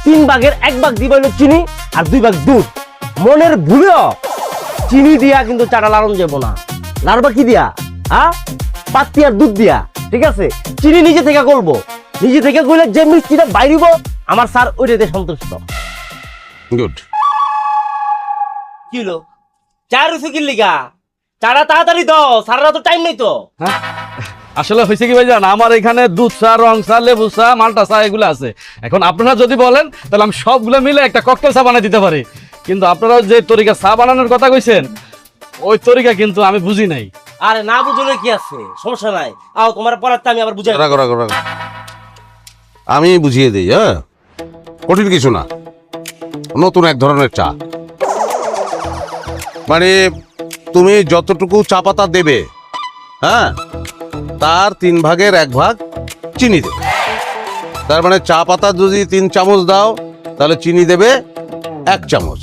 3 ভাগের 1 ভাগ দিবা হলো চিনি আর 2 ভাগ দুধ। মনের ভুলেও চিনি দিয়া কিন্তু চাটা লাড়ন যাবো না, লাড়বা কি দিয়া? পাত্তি আর দুধ দিয়া। ঠিক আছে, চিনি নিজে থেকে করবো, নিজে থেকে করলে যে মিষ্টিটা বাইরিব আমার স্যার ওইটাতে সন্তুষ্ট। গুড। কি হলো চা রুচি কি লিগা? চাটা তাড়াতাড়ি দাও, স্যাররা তো টাইম নেই তো। আসলে হয়েছে কি ভাইজান, আমার এখানে দুধ চা, রং চা, লেবু চা, মাল্টা চা এগুলো আছে। এখন আপনারা যদি বলেন তাহলে আমি সবগুলো মিলে একটা ককটেল চা বানিয়ে দিতে পারি, কিন্তু আপনারা যে তরিকা চা বানানোর কথা কইছেন ওই তরিকা কিন্তু আমি বুঝি নাই। আরে না বুঝলে কি আছে, সমস্যা নাই। আও তোমার পড়াতে আমি আবার বুঝাই। রাখো রাখো রাখো, আমি বুঝিয়ে দিই। হ্যাঁ, কঠিন কিছু না, নতুন এক ধরনের চা। মানে তুমি যতটুকু চা পাতা দেবে, হ্যাঁ, তার 3 ভাগের 1 ভাগ চিনি দেবে। তার মানে চা পাতা যদি 3 চামচ দাও তাহলে চিনি দেবে 1 চামচ।